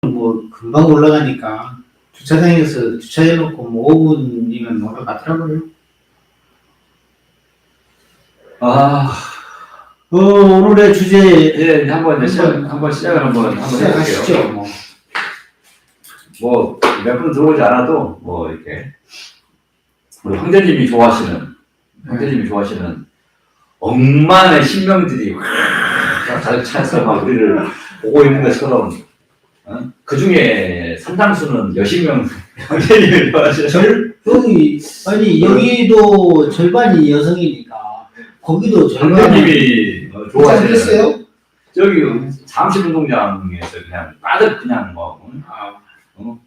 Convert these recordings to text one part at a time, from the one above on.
뭐 금방 올라가니까 주차장에서 주차해놓고 뭐 5분이면 올라가더라고요. 오늘의 주제 예, 한번 시작을 한번 해볼게요. 시작하시죠. 뭐 몇 분 들어오지 않아도 뭐 이렇게 우리 황제님이 좋아하시는 억만의 신명들이 가득 차서 막 우리를 보고 있는 것처럼 그 중에 상당수는 여십 명 황제님을 좋아하시는. 여기도 절반이 여성이니까 거기도 절반이 황제님이 좋아하시는. 저기 잠실운동장에서 그냥 가득 그냥 그냥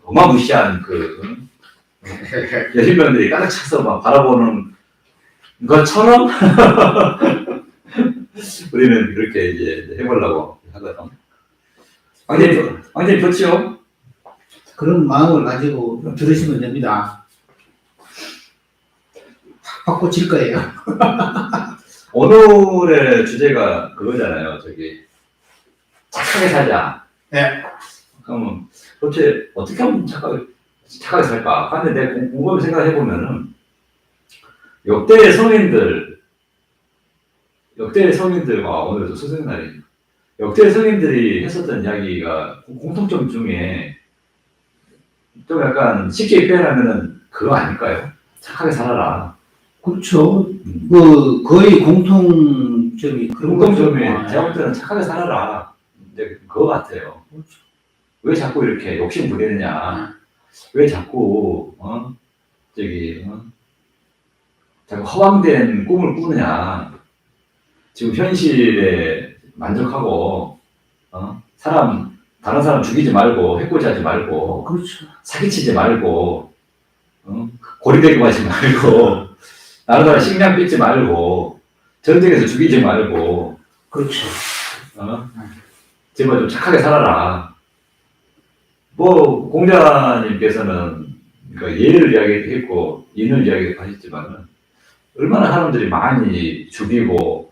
어마무시한 여신병들이 가득 차서 막 바라보는 것처럼 우리는 그렇게 이제 해보려고 하거든. 왕님 좋지요? 그런 마음을 가지고 들으시면 됩니다. 팍팍 꽂힐 거예요. 오늘의 주제가 그거잖아요. 착하게 살자. 네. 그러면 도대체 어떻게 하면 착하게 살까? 근데 내가 곰곰이 생각해보면은 역대의 성인들과 오늘도 스승의 날이니까 역대의 성인들이 했었던 이야기가 공통점 중에 좀 약간 쉽게 표현하면은 그거 아닐까요? 착하게 살아라. 그렇죠. 거의 공통점이 제가 볼 때는 착하게 살아라. 이제 그거 같아요. 그렇죠. 왜 자꾸 이렇게 욕심 부리느냐? 왜 자꾸 자꾸 허황된 꿈을 꾸느냐? 지금 현실에 만족하고 다른 사람 죽이지 말고 해코지하지 말고 그렇죠. 사기치지 말고 고리대고 하지 말고 다른 사람 식량 뺏지 말고 전쟁에서 죽이지 말고 그렇죠. 제발 좀 착하게 살아라. 뭐 공자님께서는 그러니까 예를 이야기했고 인을 이야기하셨지만은 얼마나 사람들이 많이 죽이고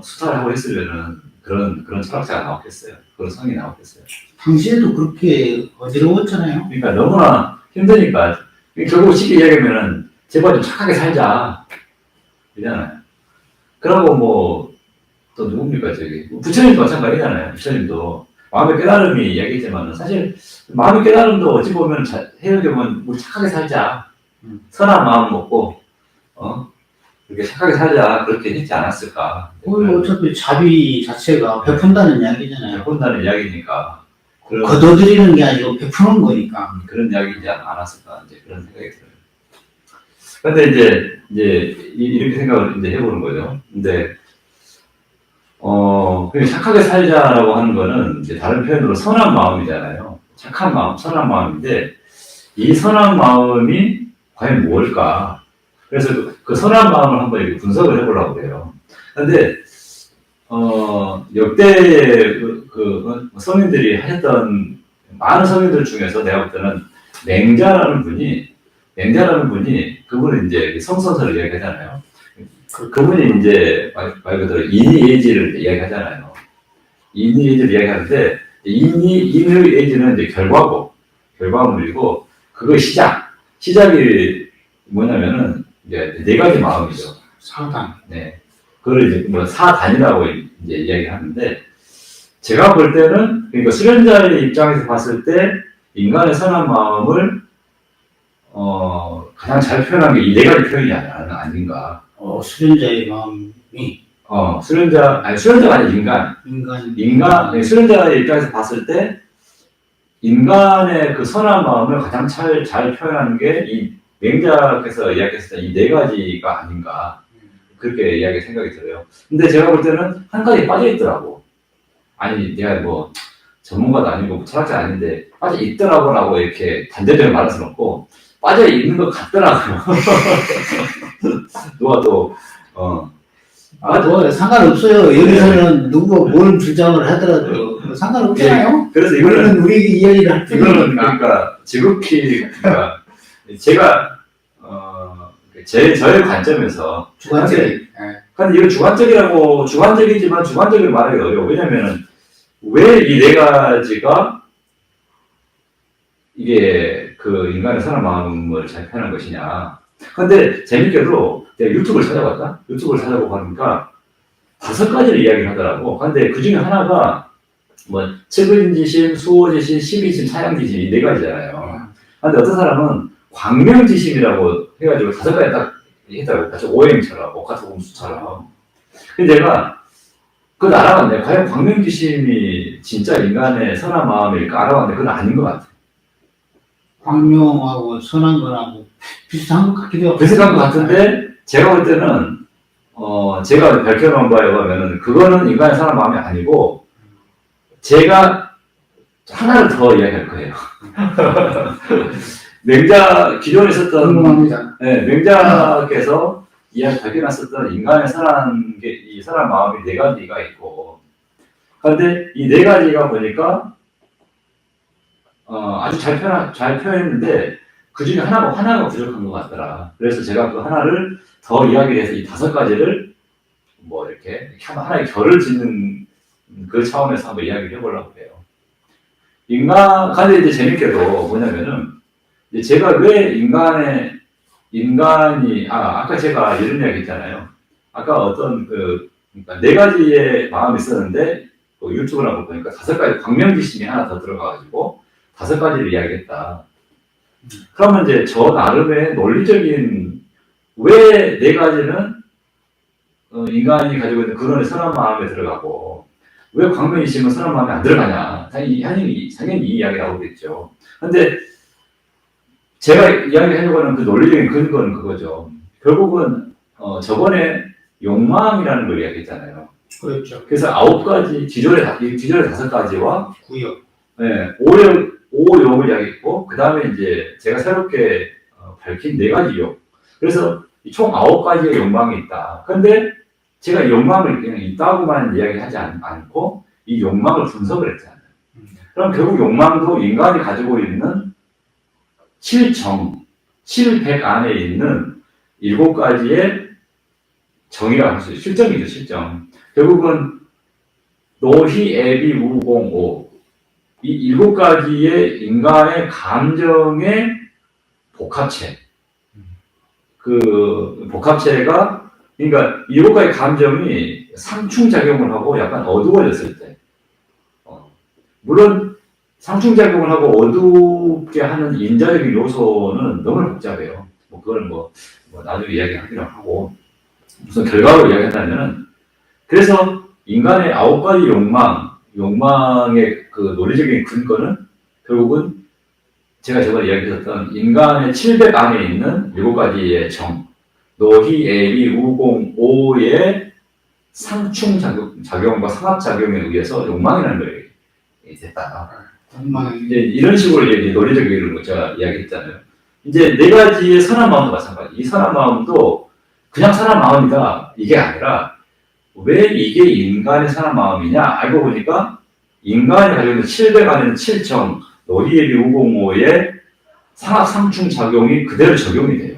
수탈하고 했으면은 그런 철학자가 나왔겠어요. 그런 성이 나왔겠어요. 당시에도 그렇게 어지러웠잖아요. 그러니까 너무나 힘드니까 결국 쉽게 이야기하면은 제발 좀 착하게 살자 이잖아요. 그러고 뭐 또 누굽니까 부처님도 마찬가지잖아요. 부처님도 마음의 깨달음이 이야기했지만 사실 마음의 깨달음도 어찌 보면 해석해보면 우리 착하게 살자. 선한 마음 먹고 이렇게 착하게 살자 그렇게 했지 않았을까. 어차피 자비 자체가 베푼다는 이야기잖아요. 베푼다는 이야기니까. 거둬들이는 게 아니고 베푸는 거니까. 그런 이야기지 않았을까 이제 그런 생각이 들어요. 근데 이제 이렇게 생각을 이제 해보는 거죠. 근데 착하게 살자라고 하는 거는 이제 다른 표현으로 선한 마음이잖아요. 착한 마음, 선한 마음인데, 이 선한 마음이 과연 뭘까? 그래서 그 선한 마음을 한번 이렇게 분석을 해보려고 해요. 근데, 역대의 성인들이 하셨던 많은 성인들 중에서 내가 볼 때는 맹자라는 분이 그분은 이제 성선설을 이야기하잖아요. 그분이 이제 말 그대로 인의예지를 이야기하잖아요. 인의예지를 이야기하는데 인의 예지는 이제 결과물이고 그거 시작이 뭐냐면은 이제 네 가지 마음이죠. 사단. 네. 그걸 이제 뭐 사단이라고 이제 이야기하는데 제가 볼 때는 그러니까 수련자의 입장에서 봤을 때 인간의 선한 마음을 가장 잘 표현한 게 이 네 가지 표현이 아닌가. 수련자의 마음이. 수련자가 아니라 수련자의 입장에서 봤을 때, 인간의 그 선한 마음을 가장 잘 표현하는 게 이 맹자께서 이야기했을 때 이 네 가지가 아닌가. 그렇게 생각이 들어요. 근데 제가 볼 때는 한 가지 빠져있더라고. 아니, 내가 뭐, 전문가도 아니고 철학자 아닌데, 빠져있더라고라고 이렇게 단대적으로 말할 수는 없고, 빠져있는 것 같더라고요. 누가 또, 뭐 상관없어요. 여기서는 누구가 뭘 주장을 하더라도 상관없잖아요. 그래서 이거는 우리 이야기를 할 뿐이니까. 그러니까 지극히 제가 저의 관점에서 주관적. 근데 이거 주관적이지만 주관적으로 말하기 어려워. 왜냐면은 왜 이 네 가지가 이게 그 인간의 선한 마음을 잘 표현한 것이냐. 근데 재밌게도 내가 유튜브를 찾아봤다. 유튜브를 찾아보고 하니까 5가지를 이야기를 하더라고. 근데 그 중에 하나가 뭐 측은지심, 수호지심, 십이지심, 사양지심 이 4가지잖아요. 근데 어떤 사람은 광명지심이라고 해가지고 5가지 딱 했다고. 같이 오행처럼, 오카토공수처럼. 근데 내가 그걸 알아봤네. 과연 광명지심이 진짜 인간의 선한 마음일까 알아봤는데 그건 아닌 것 같아. 광명하고 선한 거하고 비슷한 것 같기도 하고. 비슷한 것 같은데 제가 볼 때는 제가 밝혀놓은 바에 의하면은 그거는 인간의 선한 마음이 아니고 제가 하나를 더 이야기할 거예요. 기존에 있었던 궁금합니다. 네, 맹자께서 밝혀놨었던 인간의 선한 이 선한 마음이 4가지가 있고, 그런데 이 4가지가 보니까 아주 잘 표현했는데 그 중에 하나가 부족한 것 같더라. 그래서 제가 그 하나를 더 이야기해서 이 5가지를 뭐 이렇게 하나의 결을 짓는 그 차원에서 한번 이야기를 해보려고 해요. 근데 이제 재밌게도 뭐냐면은 제가 왜 아까 제가 이런 이야기 했잖아요. 아까 어떤 그러니까 4가지의 마음이 있었는데 유튜브를 한번 보니까 5가지 광명지심이 하나 더 들어가가지고 5가지를 이야기했다. 그러면 이제 저 나름의 논리적인 왜 4가지는 인간이 가지고 있는 근원의 선한 마음에 들어가고 왜 광명지심은 선한 마음에 안 들어가냐. 당연히 이 이야기를 하고 있겠죠. 근데 제가 이야기하려고 하는 그 논리적인 근거는 그거죠. 결국은 저번에 욕망이라는 걸 이야기했잖아요. 그렇죠. 그래서 9가지, 기존의 5가지와 구역. 네, 오욕을 이야기했고, 그 다음에 이제 제가 새롭게 밝힌 4가지 욕. 그래서 총 9가지의 욕망이 있다. 근데 제가 욕망을 그냥 있다고만 이야기하지 않고 이 욕망을 분석을 했잖아요. 그럼 결국 욕망도 인간이 가지고 있는 7백 안에 있는 7가지의 정의라고 할 수 있어요. 실정이죠, 실정. 결국은 노희, 애비, 우공, 오. 이 7가지의 인간의 감정의 복합체. 그 복합체가, 그러니까 7가지 감정이 상충작용을 하고 약간 어두워졌을 때. 물론, 상충작용을 하고 어둡게 하는 인자적인 요소는 너무 복잡해요. 그거는 나중에 이야기하기로 하고, 무슨 결과로 이야기한다면은, 그래서 인간의 9가지 욕망의 그 논리적인 근거는 결국은 제가 저번에 이야기했던 인간의 700 안에 있는 7가지의 정, 노희, 애비, 우공, 오의 상충작용과 상합작용에 의해서 욕망이라는 걸 됐다. 이제 이런 식으로 논리적인 제가 이야기했잖아요. 이제 4가지의 선한 마음도 마찬가지. 이 선한 마음도 그냥 선한 마음이다. 이게 아니라 왜 이게 인간의 선한 마음이냐? 알고 보니까 인간이 가지고 있는 700 안에는 7정, 노희애비 우공호의 상합 상충 작용이 그대로 적용이 돼요.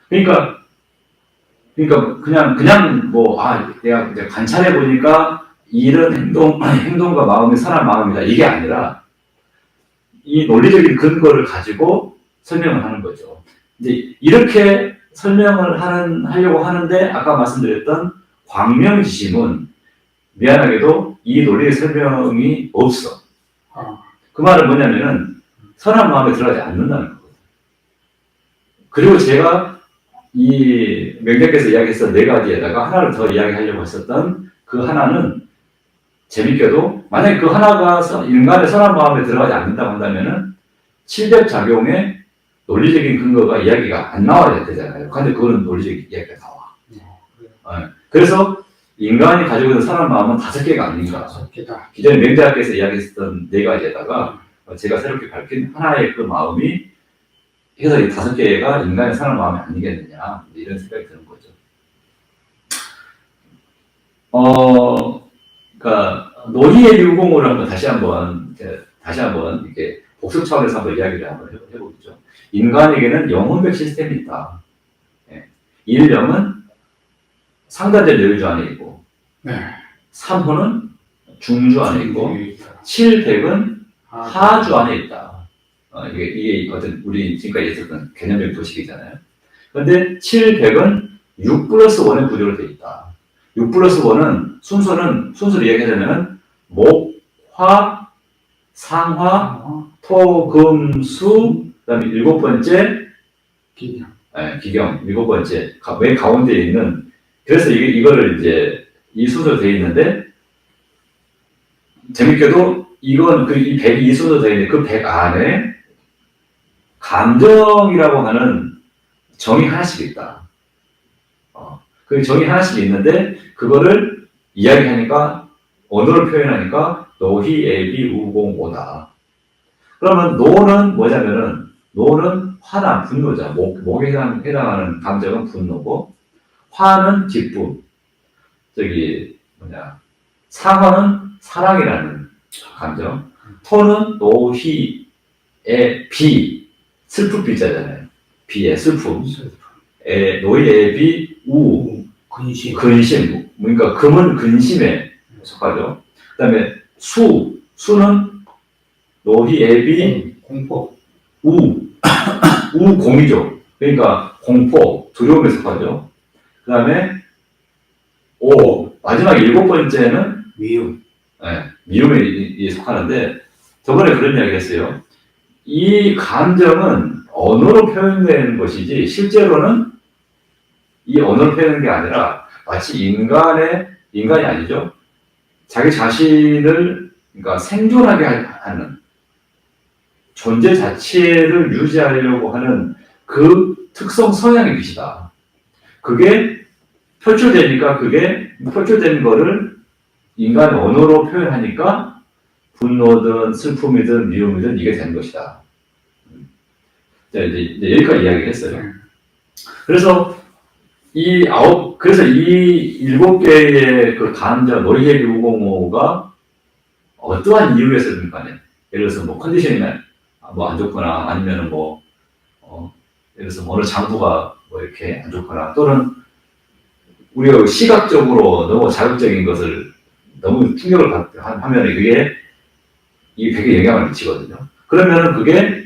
그러니까 그냥 내가 이제 관찰해 보니까 이런 행동과 마음이 선한 마음이다. 이게 아니라 이 논리적인 근거를 가지고 설명을 하는 거죠. 이제 이렇게 설명을 하려고 하는데 아까 말씀드렸던 광명지심은 미안하게도 이 논리의 설명이 없어. 그 말은 뭐냐면은 선한 마음에 들어가지 않는다는 거거든요. 그리고 제가 이 명작께서 이야기했던 4가지에다가 하나를 더 이야기하려고 했었던 그 하나는 재밌게도 만약에 그 하나가 인간의 선한 마음에 들어가지 않는다고 한다면은 700작용의 논리적인 근거가 이야기가 안 나와야 되잖아요. 근데 그거는 논리적인 이야기가 나와. 그래서 인간이 가지고 있는 선한 마음은 5개가 아닌가. 기존에 맹자께서 이야기했던 4가지에다가 제가 새롭게 밝힌 하나의 그 마음이 해서 이 5개가 인간의 선한 마음이 아니겠느냐. 이런 생각이 드는 거죠. 그러니까 노희의 유공을 다시 한번 이렇게 복습 차원에서 한번 이야기를 한번 해보겠죠. 인간에게는 영혼백 시스템이 있다. 일령은 상단절 여유주 안에 있고, 3호는 중주 안에 있고, 7백은 하주 안에 있다. 이게 어떤 우리 지금까지 있었던 개념적 도식이잖아요. 그런데 7, 100은 6 플러스 1의 구조로 되어 있다. 6 플러스 1은 순서를 이야기하자면 목, 화, 상화, 토, 금, 수, 그 다음에 7번째 기경, 7번째 맨 가운데에 있는, 그래서 이거를 이제 이 순서로 되어 있는데, 재밌게도 이건 이 100이 이 순서로 되어 있는데 그 100 안에 감정이라고 하는 정이 하나씩 있다. 그 정이 하나씩 있는데 그거를 이야기하니까, 언어를 표현하니까 노희, 애비, 우공, 오다. 그러면 노는 뭐냐면은, 노는 화난, 분노자. 목에 해당하는 감정은 분노고, 화는 기쁨. 상화는 사랑이라는 감정. 토는 노희, 비. 슬픔 비자잖아요. 비의 슬픔. 노희, 애비, 우. 근심. 그러니까 금은 근심에 속하죠. 그 다음에 수는 노희, 애비, 공포, 공이죠. 그러니까 공포, 두려움에 속하죠. 그 다음에 마지막 7번째는 미움. 미움에 속하는데, 저번에 그런 이야기 했어요. 이 감정은 언어로 표현되는 것이지, 실제로는 이 언어로 표현하는 게 아니라, 마치 인간이 아니죠. 자기 자신을, 그러니까 생존하게 하는, 존재 자체를 유지하려고 하는 그 특성 성향의 빛이다. 그게 표출된 거를 인간의 언어로 표현하니까 분노든 슬픔이든 미움이든 이게 되는 것이다. 이제 여기까지 이야기를 했어요. 그래서 이 7개의 그 감정, 노이해비 우공호가 어떠한 이유에서든 간에, 예를 들어서 컨디션이 안 좋거나, 아니면은 예를 들어서 어느 장부가 이렇게 안 좋거나, 또는 우리가 시각적으로 너무 자극적인 것을 너무 충격을 하면 이게 이 백에 영향을 미치거든요. 그러면은 그게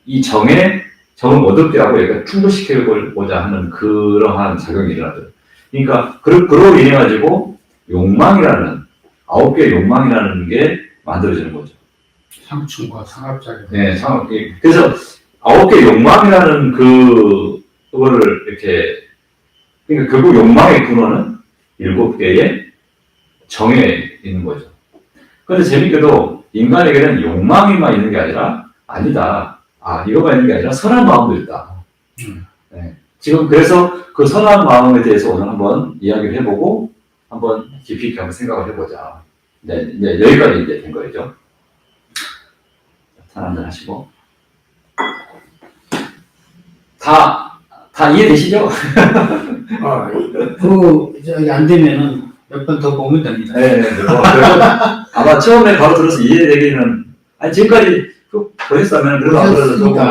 이 정을 어둡게 하고 약간 충돌시키고자 하는 그러한 작용이 일어나죠. 그러니까 그로 인해 가지고 욕망이라는 9개의 욕망이라는 게 만들어지는 거죠. 상충과 상합작용. 네, 그래서 9개의 욕망이라는 그거를 이렇게, 그러니까 결국 욕망의 근원은 7개의 정에 있는 거죠. 그런데 재밌게도 인간에게는 욕망이만 있는 게 아니다. 이거만 있는 게 아니라 선한 마음도 있다. 네. 지금 그래서 그 선한 마음에 대해서 오늘 한번 이야기를 해보고 한번 깊이 있게 한번 생각을 해보자. 이제 여기까지 이제 된 거죠. 차 한잔 하시고. 다 이해되시죠? 안 되면은 몇 번 더 보면 됩니다. 네. 아마 처음에 바로 들어서 이해되기는, 지금까지 보셨다면 그래도 안 그래도 조금,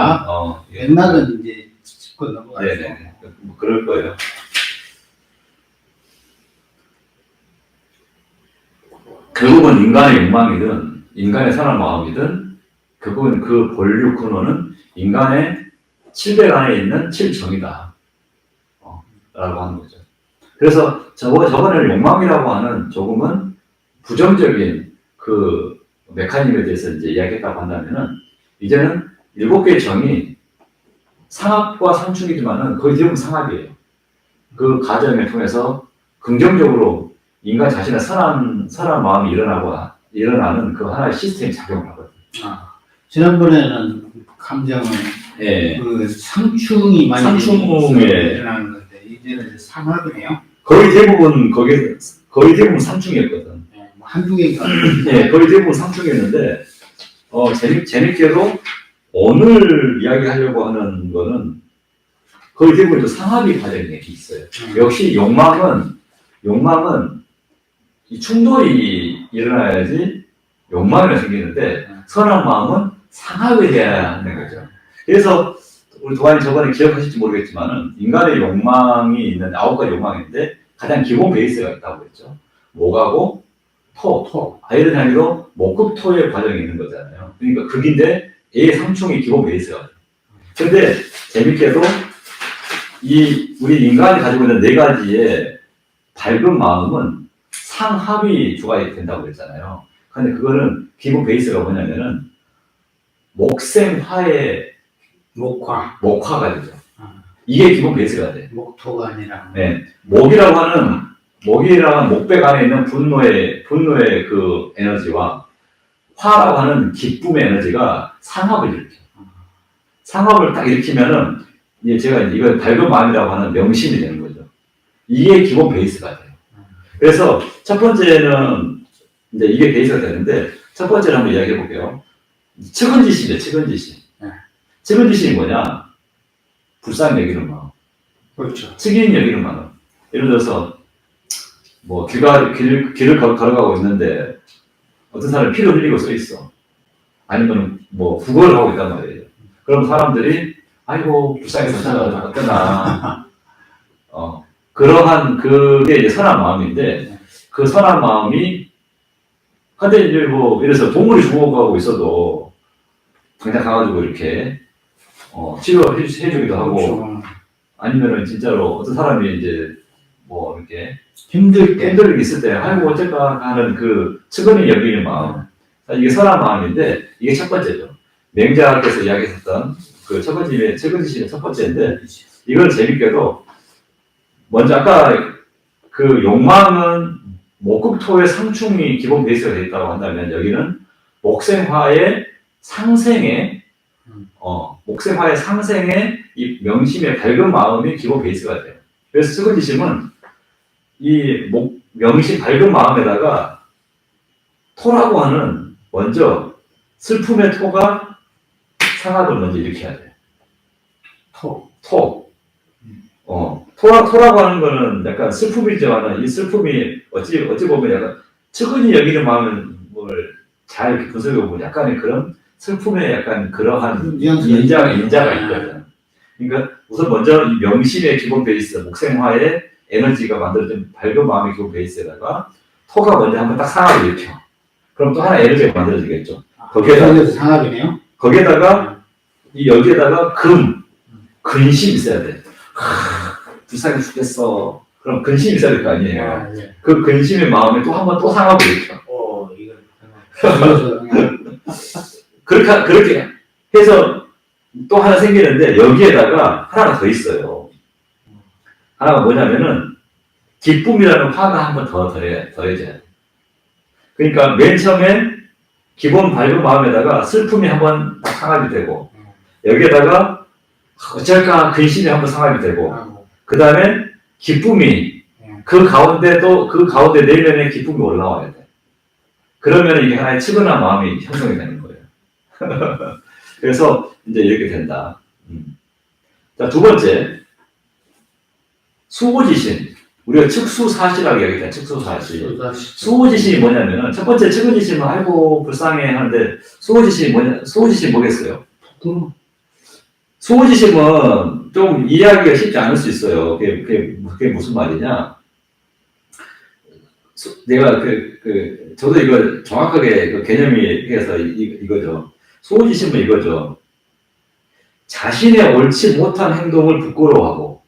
옛날은 이제 짚고 넘어가죠. 네네. 그럴 거예요. 결국은 인간의 욕망이든, 인간의 선한 마음이든, 결국은 그 본류 근원은 인간의 700 안에 있는 7정이다. 라고 하는 거죠. 그래서 저번에 욕망이라고 하는 조금은 부정적인 그 메커니즘에 대해서 이제 이야기했다고 한다면은, 이제는 7개의 정이 상합과 상충이지만은 거의 대부분 상합이에요. 그 과정을 통해서 긍정적으로 인간 자신의 선한 마음이 일어나는 그 하나의 시스템이 작용을 하거든요. 지난번에는 감정은 그 상충이 많이 일어나는 건데, 이제는 상합이네요. 거의 대부분 상충이었거든. 한두 개가. 거의 대부분 상충이었는데, 재밌게도 오늘 이야기하려고 하는 거는 거의 대부분 상합이 과정이 있어요. 역시 욕망은 이 충돌이 일어나야지 욕망이 생기는데, 선한 마음은 상합이 돼야 하는 거죠. 그래서 우리 도관이 저번에 기억하실지 모르겠지만은, 인간의 욕망이 있는 9가지 욕망인데 가장 기본 베이스가 있다고 했죠. 목하고 토. 아이러니하게도 목극토의 과정이 있는 거잖아요. 그러니까 극인데 A의 상충이 기본 베이스가. 근데 재밌게도 우리 인간이 가지고 있는 네 가지의 밝은 마음은 상합이 된다고 그랬잖아요. 근데 그거는 기본 베이스가 뭐냐면은 목생화의 목화가 되죠. 이게 기본 베이스가 돼. 목토가 아니라. 네. 목이라고 하는 목백 안에 있는 분노의 그 에너지와 화라고 하는 기쁨의 에너지가 상합을 일으켜. 상합을 딱 일으키면은 이제 제가 이걸 밝은 마음이라고 하는 명심이 되는 거죠. 이게 기본 베이스가 돼요. 그래서 첫 번째는 이제 이게 베이스가 되는데 첫 번째를 한번 이야기해 볼게요. 측은지심이에요. 측은지심이 뭐냐? 불쌍히 여기는 마음. 그렇죠. 측인 여기는 마음. 예를 들어서 뭐 길을 걸어가고 있는데 어떤 사람이 피를 흘리고 서 있어. 아니면 뭐 구걸을 하고 있단 말이에요. 그럼 사람들이 아이고 불쌍해서 어쩌나. 그러한 그게 이제 선한 마음인데 그 선한 마음이 근데 이제 뭐 예를 들어서 동물이 죽어가고 있어도 그냥 가가지고 이렇게 치료해 주기도 하고 그렇죠. 아니면은 진짜로 어떤 사람이 이제 뭐 이렇게 힘들 때 있을 때 아이고 어쩔까 하는 그 측은히 여기는 마음 이게 선한 마음인데 이게 첫 번째죠. 맹자께서 이야기했던 그 첫 번째 측은지심의 첫 번째인데 이건 재밌게도 먼저 아까 그 욕망은 목극토의 상충이 기본 베이스가 되어 있다고 한다면 여기는 목생화의 상생의 이 명심의 밝은 마음이 기본 베이스가 돼요. 그래서 측은지심은 이 명심 밝은 마음에다가 토라고 하는 먼저 슬픔의 토가 상합을 먼저 일으켜야 돼요. 토라고 하는 거는 약간 슬픔이지만 이 슬픔이 어찌 보면 약간 측은히 여기는 마음을 잘 이렇게 분석해보면 약간의 그런 슬픔의 약간 그러한 인자가 있거든. 그러니까 우선 먼저 이 명심의 기본 베이스, 목생화의 에너지가 만들어진 밝은 마음의 기본 베이스에다가 토가 먼저 한번 딱 상합을 일으켜. 그럼 또 하나 에너지가 만들어지겠죠. 상합이네요. 거기에다가 여기에다가 근심이 있어야 돼. 불쌍해 죽겠어. 그럼 근심이 있어야 될 거 아니에요. 예. 그 근심의 마음에 또 한 번 또 상합을 일으켜. 그렇게 해서 또 하나 생기는데 여기에다가 하나가 더 있어요. 하나가 뭐냐면은 기쁨이라는 화가 한 번 더 더해져야 돼. 그러니까 맨 처음에 기본 밝은 마음에다가 슬픔이 한 번 상합이 되고 여기에다가 어쩔까 근심이 한 번 상합이 되고 그 다음에 기쁨이 그 가운데 내면에 기쁨이 올라와야 돼. 그러면 이게 하나의 측은한 마음이 형성이 되는 거예요. 그래서 이제 이렇게 된다. 자, 두 번째 수호지심. 우리가 측수사시라고 이야기했잖아요. 측수사시. 수호지심이 뭐냐면은 첫 번째 측은지심은 아이고 불쌍해 하는데 수호지심이 뭐겠어요? 수호지심은 좀 이해하기가 쉽지 않을 수 있어요. 그게 무슨 말이냐? 내가 저도 이걸 정확하게 그 개념이 해서 이거죠. 수호지심은 이거죠. 자신의 옳지 못한 행동을 부끄러워하고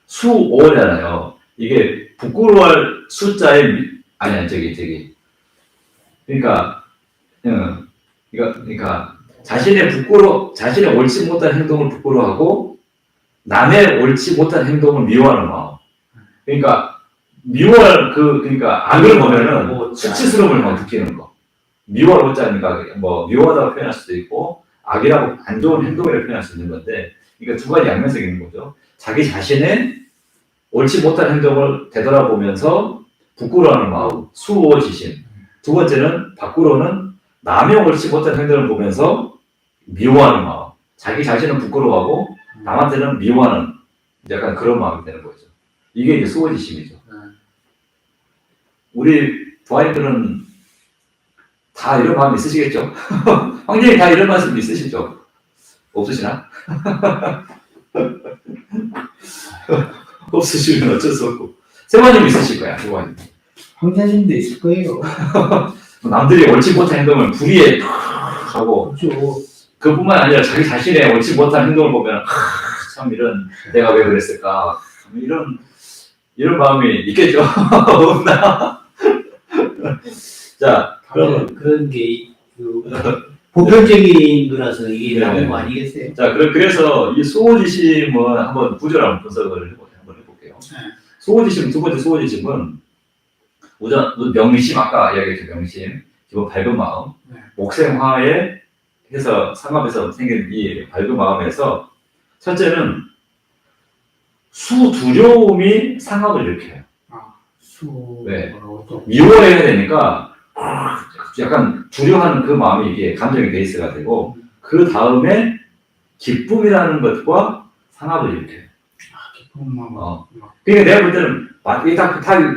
수오잖아요. 이게 부끄러워할 숫자에 그러니까 자신의 옳지 못한 행동을 부끄러워하고 남의 옳지 못한 행동을 미워하는 마음. 그러니까 악을 보면은 수치스러움을 막 느끼는 거. 미워할 오자니까 미워하다고 표현할 수도 있고 악이라고 안 좋은 행동이라고 표현할 수 있는 건데 그러니까 두 가지 양면성이 있는 거죠. 자기 자신의 옳지 못한 행동을 되돌아보면서 부끄러워하는 마음, 수호지심. 두 번째는 밖으로는 남의 옳지 못한 행동을 보면서 미워하는 마음. 자기 자신은 부끄러워하고 남한테는 미워하는 약간 그런 마음이 되는 거죠. 이게 이제 수호지심이죠. 우리 부하님들은 다 이런 마음이 있으시겠죠? 황제님 다 이런 말씀 있으시죠? 없으시나? 없으시면 어쩔 수 없고. 세관님 있으실 거야, 세관님. 황자님도 있을 거예요. 남들이 옳지 못한 행동을 불의에 하고 그렇죠. 그뿐만 아니라 자기 자신의 옳지 못한 행동을 보면 참 이런 내가 왜 그랬을까 이런 마음이 있겠죠. 없나? 자, 그럼 그런 게 보편적인 거라서 이게 네. 나온 거 아니겠어요? 자, 그래서 이 수호지심은 한번 구조를 한번 분석을 한번 해볼게요. 네. 수호지심, 두 번째 수호지심은 우선 명심, 아까 이야기했죠. 명심, 기본 밝은 마음, 네. 목생화에 해서 상합에서 생긴 이 밝은 마음에서 첫째는 수두려움이 상합을 일으켜요. 네. 미워해야 되니까 약간 두려워하는 그 마음이 이게 감정의 베이스가 되고 그 다음에 기쁨이라는 것과 상합을 일으켜요. 기쁨 마음. 그러니까 내가 볼 때는 다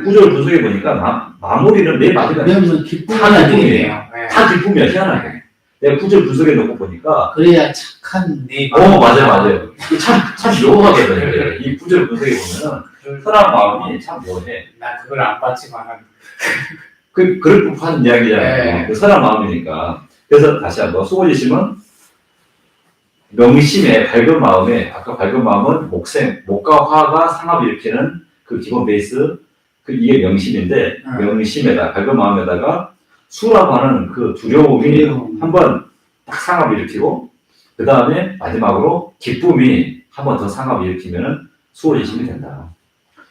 구조를 분석해 보니까 마무리는 맨 마지막에 기쁨이 기쁨이에요. 다 기쁨이야, 희한하게. 내가 구조를 분석해 놓고 보니까 그래야 착한 내 맞아요. 참 묘하거든요. 이 구조를 분석해 보면은 선한 마음이 참 묘해. 나 그걸 안 봤지만 그럴 법한 이야기잖아요. 네. 그 선한 마음이니까. 그래서 다시 한번 수호지심은 명심의 밝은 마음에 아까 밝은 마음은 목과 화가 상합을 일으키는 그 기본 베이스 이게 명심인데 명심에다 밝은 마음에다가 수라고 하는 그 두려움이 한번 딱 상합을 일으키고 그 다음에 마지막으로 기쁨이 한번 더 상합을 일으키면은 수호지심이 된다.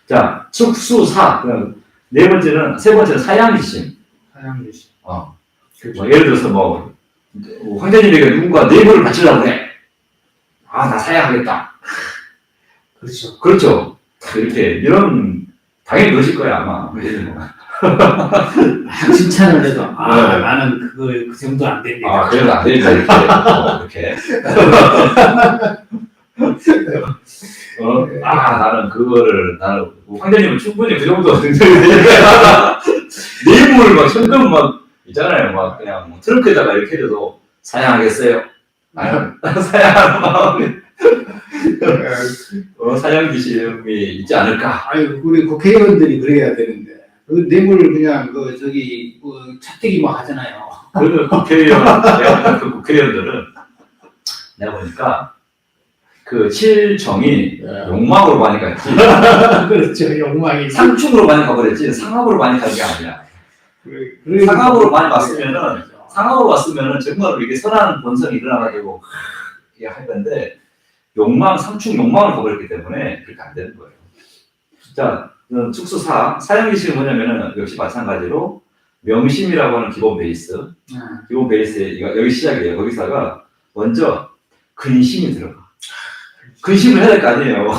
자, 축수사 세 번째는 사양지심. 사양지심. 그렇죠. 예를 들어서 황제님에게 누군가 뇌물을 바치려고 해. 나 사양하겠다. 그렇죠. 이런 당연히 그러실 거야 아마. 칭찬을 해도 나는 그 정도 안 됩니다. 그래도 안 됩니다 이렇게. 나는 황제님은 충분히 그 정도 뇌물 현금 있잖아요. 그냥 트렁크에다가 이렇게 해줘도 사양하겠어요. 사양하는 마음이 사양지심이 있지 않을까. 우리 국회의원들이 그래야 되는데 그 뇌물 그냥 차떼기 하잖아요. 그 국회의원들은 내가 보니까 그 실정이 욕망으로 많이 갔지. 그렇죠. 욕망이 상충으로 많이 가버렸지 상합으로 많이 간 게 아니야. 상합으로 많이 왔으면은 정말로 이게 선한 본성이 일어나가지고 이게 할 건데 상충 욕망을 가버렸기 때문에 그렇게 안 되는 거예요. 자, 축수사 사양지심이 뭐냐면은 역시 마찬가지로 명심이라고 하는 기본 베이스에 여기 시작이에요. 거기서가 먼저 근심이 들어가. 근심을 해야 될 거 아니에요.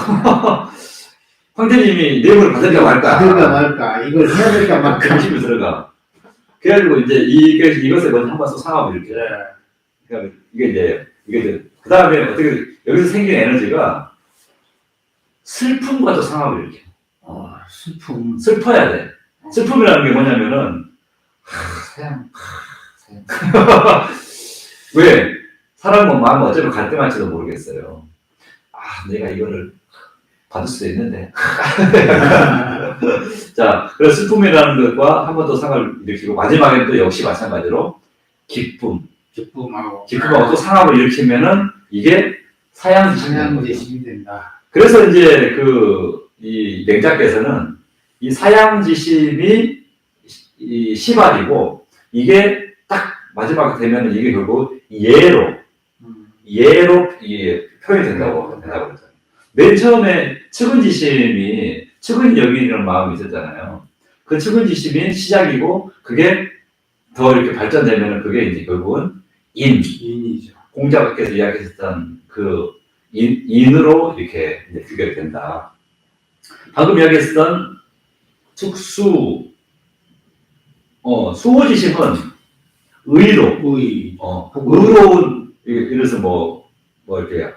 황제님이 뇌물을 받을까 말까. 이걸 해야 될까 말까. 근심이 들어가. 그래가지고 이제 이것에 먼저 한번 상합을 이렇게. 그러니까 이게 그 다음에 어떻게 여기서 생긴 에너지가 슬픔과 또 상합을 이렇게. 슬퍼야 돼. 슬픔이라는 게 뭐냐면은 사양. 왜 사람은 마음 어쩌면 갈등할지도 모르겠어요. 내가 이거를 받을 수도 있는데. 자, 그래서 슬픔이라는 것과 한 번 더 상합을 일으키고 마지막에는 또 역시 마찬가지로 기쁨하고 또 상합을 일으키면은 이게 사양지심이 된다. 그래서 이제 이 맹자께서는 이 사양지심이 이 시발이고 이게 딱 마지막에 되면은 이게 결국 예로 이게 표현이 된다고 그러잖아요. 맨 처음에 측은지심이 측은히 여기는 마음이 있었잖아요. 그 측은지심이 시작이고 그게 더 이렇게 발전되면은 그게 이제 결국은 인이죠. 공자께서 이야기했던 그 인으로 이렇게 이제 규결이 된다. 방금 이야기했던 수호지심은 의로운 이래서 이렇게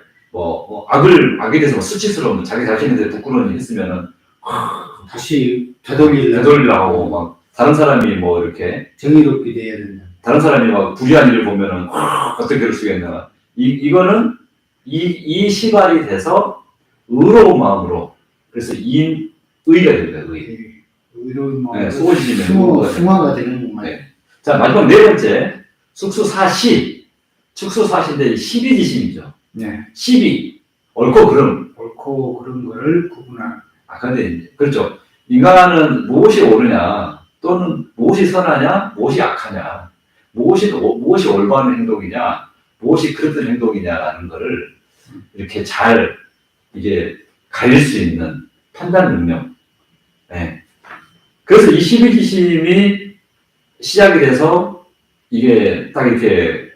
악에 대해서 수치스러운 자기 자신에 대해 부끄러운 일이 있으면은 다시 되돌리려고 다른 사람이 이렇게 정의롭게 돼야 된다. 다른 사람이 불의한 일을 보면은 어떻게 그럴 수가 있나. 이거는 이 시발이 돼서 의로운 마음으로 그래서 의가 됩니다. 이런 뭐 네, 수호지심이 승화가 되는 거예요. 네. 자, 마지막 네 번째 숙수사시. 숙수사시인데 12지심이죠. 네. 12 옳고 그름. 옳고 그런 거를 구분할. 근데 그렇죠. 인간은 무엇이 옳으냐, 또는 무엇이 선하냐, 무엇이 악하냐, 무엇이 올바른 행동이냐, 무엇이 그릇된 행동이냐라는 거를 이렇게 잘 이게 가릴 수 있는 판단 능력. 네. 그래서 이 12지심이 시작이 돼서 이게 딱 이렇게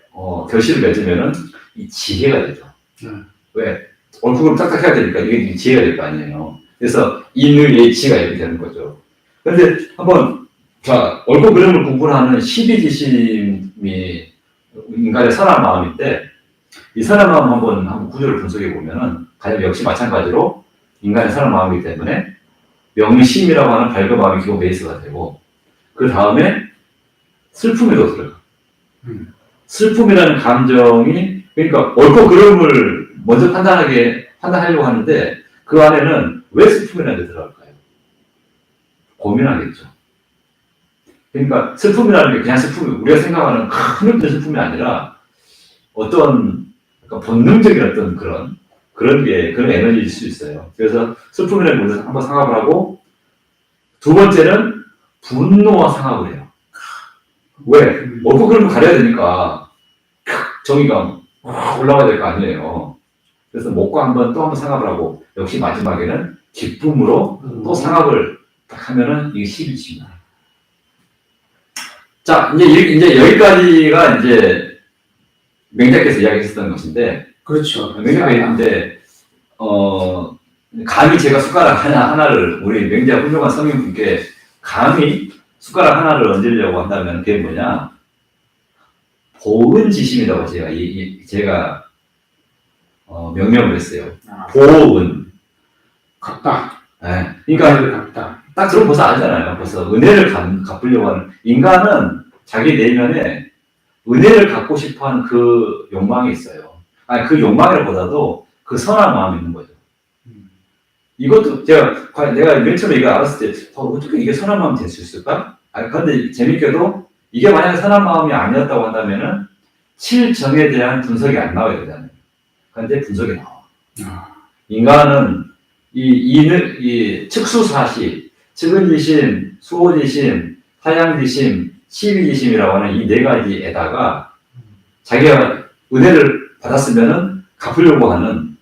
결실을 맺으면은 이 지혜가 되죠. 왜? 옳고 그름 딱딱 해야 되니까 이게 지혜가 될 거 아니에요. 그래서 인의 예치가 이렇게 되는 거죠. 그런데 한번 자 옳고 그름을 구분하는 12지심이 인간의 선한 마음인데 이 선한 마음 한번 구조를 분석해 보면은 가장 역시 마찬가지로 인간의 선한 마음이기 때문에 명심이라고 하는 밝은 마음이 기본 베이스가 되고 그 다음에 슬픔에도 들어가. 슬픔이라는 감정이 그러니까 옳고 그름을 먼저 판단하려고 하는데 그 안에는 왜 슬픔이라는 게 들어갈까요? 고민하겠죠. 그러니까 슬픔이라는 게 그냥 슬픔이 우리가 생각하는 큰 힘든 슬픔이 아니라 어떤 본능적인 어떤 그런 에너지일 수 있어요. 그래서 슬픔이라는 것을 한번 상합을 하고 두 번째는 분노와 상합을 해요. 왜? 옳고 그름을 가려야 되니까 정의감 올라가야 될 거 아니에요. 그래서 목과 또 한번 상합을 하고 역시 마지막에는 기쁨으로 또 상합을 딱 하면은 이게 12지입니다. 자, 이제 여기까지가 이제 맹자께서 이야기했었던 것인데, 그렇죠. 맹자가 있는데, 감히 제가 숟가락 하나를 우리 맹자 훌륭한 성인분께 감히 숟가락 하나를 얹으려고 한다면 그게 뭐냐? 보은지심이라고 제가 명명을 했어요. 보은. 같다. 네. 그러니까 같다. 딱 들으면 벌써 알잖아요. 벌써 은혜를 갚으려고 하는 인간은 자기 내면에 은혜를 갖고 싶어하는 그 욕망이 있어요. 그 욕망이라보다도 그 선한 마음이 있는 거죠. 이것도 내가 맨 처음에 이거 알았을 때 어떻게 이게 선한 마음이 될 수 있을까? 그런데 재밌게도 이게 만약에 선한 마음이 아니었다고 한다면은 칠정에 대한 분석이 안 나와야 되잖아요. 그런데 분석이 나와. 인간은 이 측수사시, 측은지심, 수호지심, 사양지심, 시비지심이라고 하는 이 네 가지에다가 자기가 은혜를 받았으면은 갚으려고 하는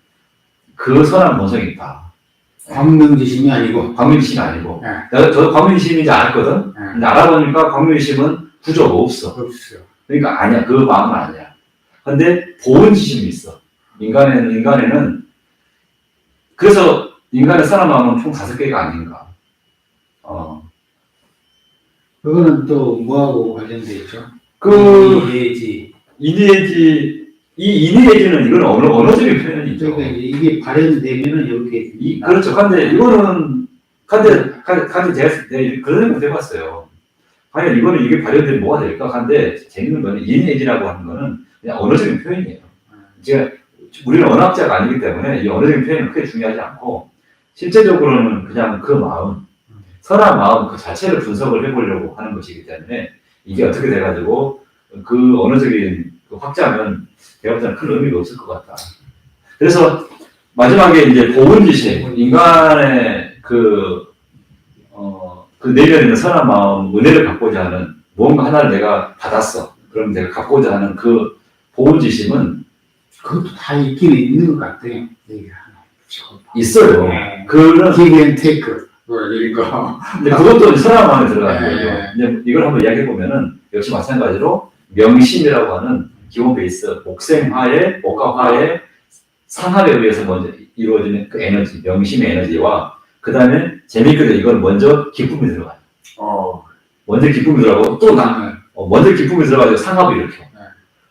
그 선한 본성이 있다. 광명지심이 아니고. 광명지심이 아니고. 네. 저도 광명지심인지 알았거든. 근데 알아보니까 광명지심은 구조가 없어. 없어요. 그러니까 아니야. 그 마음은 아니야. 근데 보은지심이 있어. 인간에는 그래서 인간의 선한 마음은 총 5개가 아닌가. 그거는 또 뭐하고 관련돼 있죠? 이니에지, 이 이니에지는 이건 언어적인 표현이죠. 그러니까 이게 발현되면은 이렇게. 그렇죠. 근데 이거는, 제가 그런 생각 해봤어요. 과연 이게 발현되면 뭐가 될까? 근데 재밌는 거는 이니에지라고 하는 거는 그냥 언어적인 표현이에요. 우리는 언어학자가 아니기 때문에 이 언어적인 표현은 크게 중요하지 않고, 실제적으로는 그냥 그 마음, 선한 마음 그 자체를 분석을 해보려고 하는 것이기 때문에 이게 어떻게 돼가지고 그 언어적인 그 확장은 제가 볼 때는 큰 의미가 없을 것 같다. 그래서 마지막에 이제 보은지심, 인간의 그 내면에 있는 선한 마음, 은혜를 갖고자 하는 무언가 하나를 내가 받았어. 그럼 내가 갖고자 하는 그 보은지심은 그것도 다 있기는 있는 것 같아요. 있어요. 네. 그런 give and take. 이거. 근데 그것도 선한 마음에 들어가는 네. 거죠. 이제 이걸 한번 이야기해 보면은 역시 마찬가지로 명심이라고 하는 기본 베이스, 목생화의 목화화의 상합에 의해서 먼저 이루어지는 그 에너지, 명심의 에너지와 그 다음에 재미있게도 이걸 먼저 기쁨이 들어가요. 먼저 기쁨이 들어가고 또 먼저 기쁨이 들어가지고 상합을 일으켜.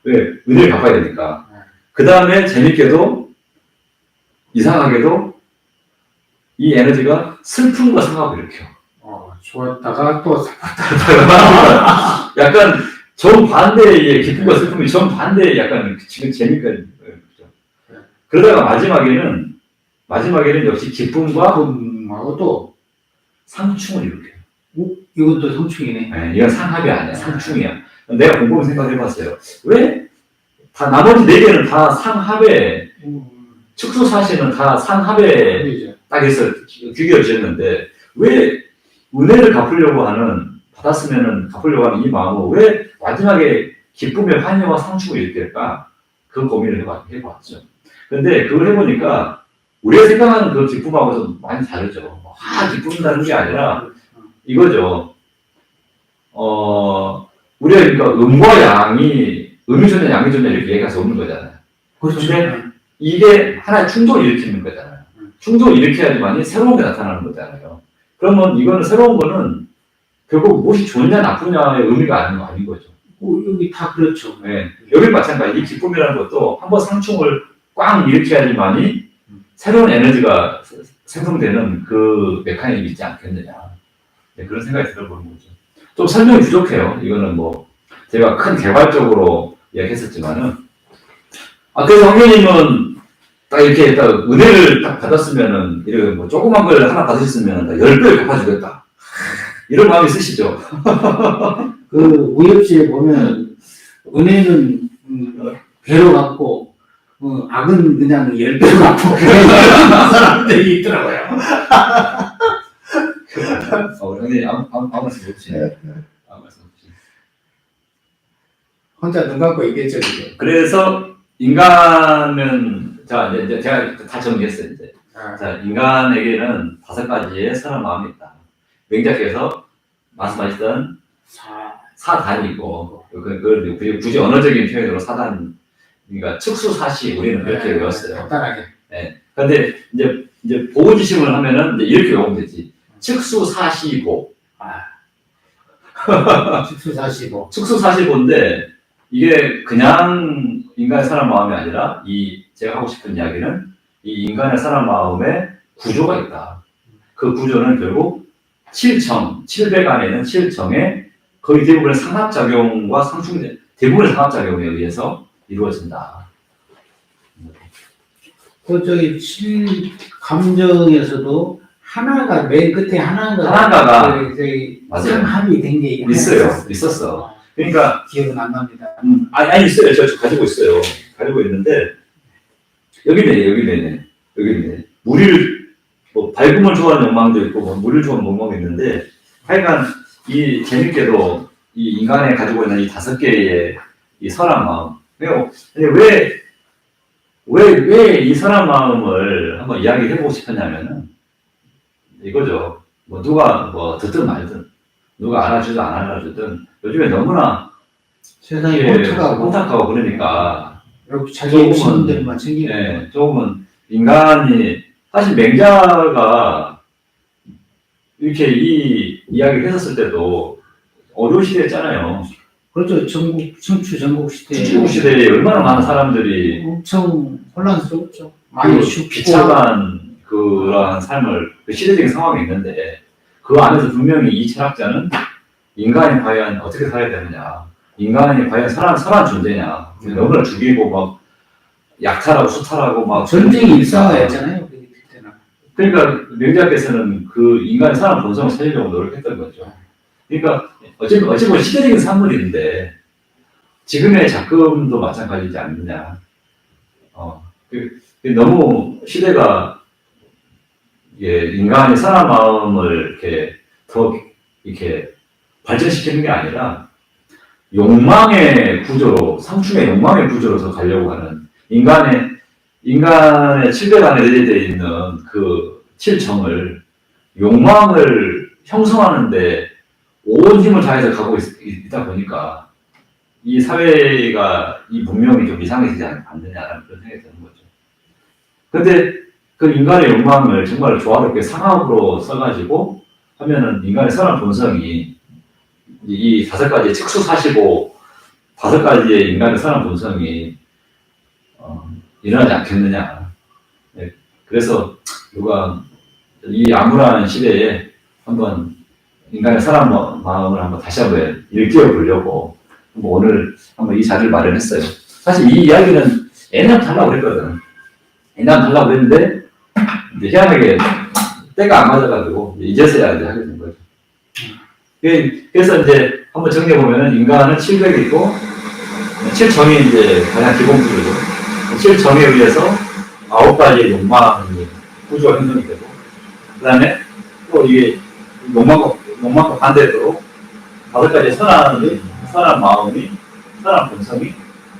왜? 은혜를 갚아야 되니까. 그 다음에 재미있게도 이상하게도 이 에너지가 슬픔과 상합을 일으켜. 좋았다가 또 약간 정반대의 기쁨과 슬픔이 정반대의 약간 지금 재미가 있는 거예요. 그러다가 마지막에는 역시 기쁨과 하고 또 상충을 일으켜요. 이것도 성충이네. 네, 이건 상합이 아니야. 상충이야. 내가 곰곰이 생각해봤어요. 왜 다 나머지 4개는 다 상합에 축소사시는 다 상합에 그렇죠. 딱 해서 규격지었는데 왜 은혜를 갚으려고 하는 받았으면은 갚으려고 하는 이 마음은 왜 마지막에 기쁨의 환희와 상충을 일으킬까? 그 고민을 해봤죠. 근데 그걸 해보니까 우리가 생각하는 그 기쁨하고 좀 많이 다르죠. 기쁨이라는 게 아니라 이거죠. 우리가 그러니까 음과 양이 음이 존재, 양이 존재 이렇게 얘기할 수 없는 거잖아요. 그렇죠. 근데 이게 하나의 충돌을 일으키는 거잖아요. 충돌을 일으켜야지만이 새로운 게 나타나는 거잖아요. 그러면 이거는 새로운 거는 결국 무엇이 좋냐 나쁘냐의 의미가 아닌 거죠. 여기 다 그렇죠. 네. 여기 마찬가지. 이 기쁨이라는 것도 한번 상충을 꽉 일으켜야지만이 새로운 에너지가 생성되는 그 메커니즘이 있지 않겠느냐. 네, 그런 생각이 들어보는 거죠. 좀 설명이 부족해요. 이거는 뭐 제가 큰 개발적으로 이야기했었지만은 그래서 황교님은 딱 이렇게 딱 은혜를 딱 받았으면은 이렇게 뭐 조그만 걸 하나 받으셨으면 10배를 갚아주겠다. 이런 마음이 있으시죠? 그 무협지에 보면 은혜는 배로 갚고 악은 그냥 10배로 갚고 그런 사람들이 있더라고요. 형님 아무 말씀 없이. 아무 말씀 없이. 혼자 눈 감고 얘기했죠 지금. 그래서 인간은 이제 제가 다 정리했어요 이제. 자, 인간에게는 5가지의 선한 마음이 있다. 맹자께서 말씀하시던 사단이고, 그걸 굳이 언어적인 표현으로 사단, 그러니까 축수사시 우리는 그렇게 외웠어요. 간단하게. 네. 근데 이제 보호지심을 하면은 이제 이렇게 외우면 되지. 축수사시보. 축수사시보. 축수사시보인데 이게 그냥 인간의 선한 마음이 아니라 제가 하고 싶은 이야기는 이 인간의 선한 마음에 구조가 있다. 그 구조는 결국 700 안에 있는 7정의 거의 대부분의 상합작용과 대부분의 상합작용에 의해서 이루어진다. 저기 7감정에서도 하나가 맨 끝에 하나가 상합이 된 게 있었어. 그러니까 기억은 안 납니다. 아니 있어요. 저 가지고 있어요. 가지고 있는데 여기네. 무리를 밝음을 좋아하는 욕망도 있고 무리를 좋아하는 욕망도 있는데 하여간 이 재밌게도 이 인간이 가지고 있는 이 5개의 이 선한 마음. 왜 이 선한 마음을 한번 이야기해보고 싶었냐면은 이거죠. 누가 듣든 말든 누가 알아주든 안 알아주든 요즘에 너무나 세상이 혼탁하고 그러니까 자기 욕심들만 챙기고 조금은 인간이 사실 맹자가 이렇게 이 이야기를 했었을 때도 어려운 시대였잖아요. 그렇죠. 청추 전국 시대에 얼마나 많은 사람들이 엄청 혼란스럽죠. 많이 죽고 비참한 그러한 삶을 시대적인 상황이 있는데 그 안에서 분명히 이 철학자는 인간이 과연 어떻게 살아야 되느냐, 인간이 과연 선한 존재냐, 너무나 죽이고 막 약탈하고 수탈하고 막 전쟁이 일상화였잖아요. 그러니까 명작께서는 그 인간의 선한 본성을 살리려고 노력했던 거죠. 그러니까 어찌 보면 시대적인 산물인데 지금의 작품도 마찬가지지 않느냐. 너무 시대가 인간의 선한 마음을 더 발전시키는 게 아니라 욕망의 구조로, 상충의 욕망의 구조로 더 가려고 하는 인간의 700 안에 내재되어 있는 그 7정을 욕망을 형성하는데 온 힘을 다해서 가고 있다 보니까 이 사회가 이 문명이 좀 이상해지지 않느냐라는 그런 생각이 드는 거죠. 근데 그 인간의 욕망을 정말 조화롭게 상합으로 써가지고 하면은 인간의 선한 본성이 이 5가지 축소사시고 5가지의 인간의 선한 본성이 일어나지 않겠느냐. 네. 그래서 누가 이 암울한 시대에 한번 인간의 선한 마음을 한번 다시 한번 일깨워 보려고 오늘 한번 이 자리를 마련했어요. 사실 이 이야기는 옛날부터 하려고 했거든. 옛날부터 하려고 했는데 이제 희한하게 때가 안 맞아가지고 이제서야 이제 하게 된 거죠. 그래서 이제 한번 정리해 보면은 인간은 700이고 7정이 이제 가장 기본구조죠. 7정에 의해서 9가지의 욕망이 구조가 형성이 되고, 그 다음에 또 이게 욕망과 반대로 5가지의 선한 마음이, 선한 본성이,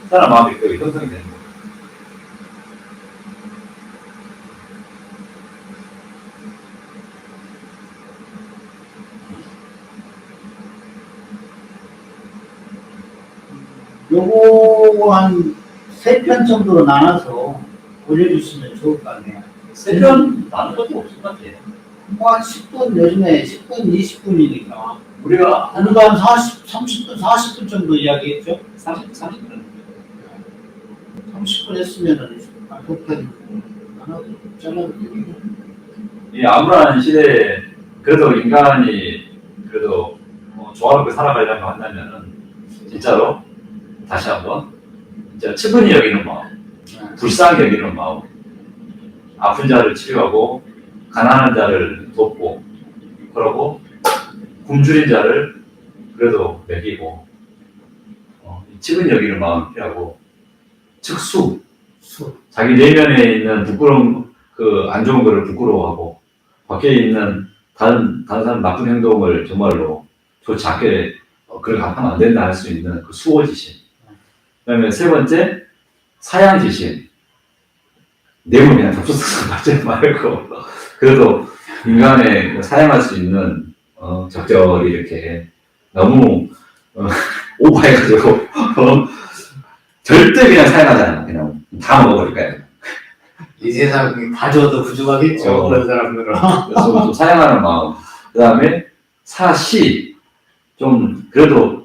선한 마음이 형성이 되는 거예요. 요거 한 3편 정도로 나눠서 올려주시면 좋을 것 같네요. 3편 나눈 것도 없을 것 같아요. 뭐 한 10분, 요즘에 10분, 20분이니까. 우리가 우리가 한 30분, 40분 정도 이야기했죠? 30분. 30분 했으면은, 5편 하나 잘라도 되겠네. 이 암울한 시대에 그래도 인간이 그래도 조화롭게 살아가려고 한다면은 진짜로 다시 한번 진짜 측은히 여기는 마음, 불쌍히 여기는 마음, 아픈 자를 치료하고 가난한 자를 돕고 그러고 굶주린 자를 그래도 먹이고 측은히 여기는 마음이 필요하고 측수, 자기 내면에 있는 부끄러움, 그 안 좋은 거를 부끄러워하고 밖에 있는 다른 사람 나쁜 행동을 정말로 좋지 않게 그렇게 하면 안 된다 할 수 있는 그 수호지심. 그 다음에 3번째, 사양지심. 내용을 그냥 덮쳐서 맞지 말고, 그래도 인간의 사양할 수 있는, 적절히 이렇게 너무, 오버해가지고, 절대 그냥 사양하지 않아. 그냥 다 먹어버릴까요? 이 세상이 다 줘도 부족하겠죠. 그런 사람들은. 그래서 좀 사양하는 마음. 그 다음에 사시. 좀, 그래도,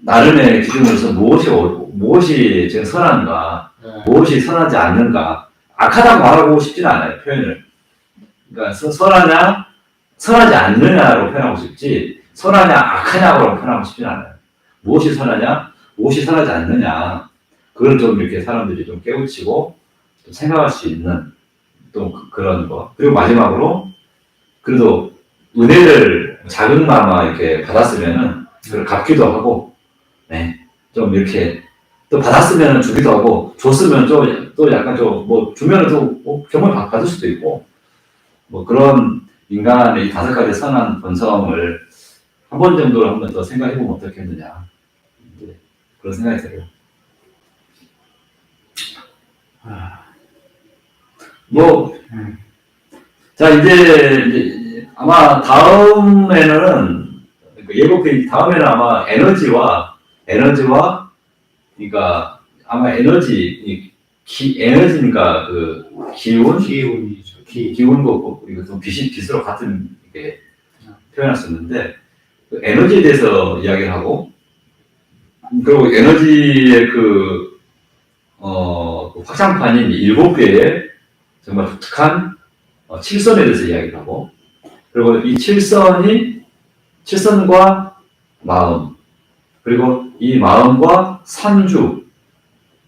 나름의 기준으로서 무엇이 지금 선한가, 무엇이 선하지 않는가, 악하다고 말하고 싶지는 않아요, 표현을. 그러니까, 선하지 않느냐로 표현하고 싶지, 선하냐, 악하냐고 표현하고 싶지는 않아요. 무엇이 선하냐, 무엇이 선하지 않느냐, 그걸 좀 이렇게 사람들이 좀 깨우치고, 좀 생각할 수 있는, 또 그런 거. 그리고 마지막으로, 그래도 은혜를 작은나마 이렇게 받았으면은, 그걸 갚기도 하고, 네. 좀 이렇게, 또 받았으면 주기도 하고, 줬으면 또 약간 주면은 또 경험을 받을 수도 있고, 그런 인간의 이 5가지 선한 본성을 한 번 정도 한 번 더 생각해보면 어떻겠느냐. 그런 생각이 들어요. 자, 이제 아마 다음에는, 예고편 다음에는 아마 에너지와, 그러니까 아마 에너지니까 그 기운이죠. 기운도 이거 좀 빛으로 같은 이렇게 표현했었는데, 그 에너지에 대해서 이야기를 하고, 그리고 에너지의 그 확장판인 7개의 정말 독특한 칠선에 대해서 이야기를 하고, 그리고 이 칠선과 마음, 그리고 이 마음과 산주,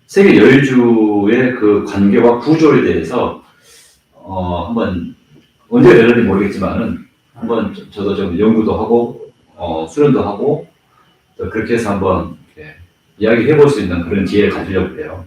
세계 여유주의 그 관계와 구조에 대해서 한번 언제 되는지 모르겠지만은 한번 저도 좀 연구도 하고 수련도 하고 또 그렇게 해서 한번 이야기해 볼 수 있는 그런 기회를 가지려고 해요.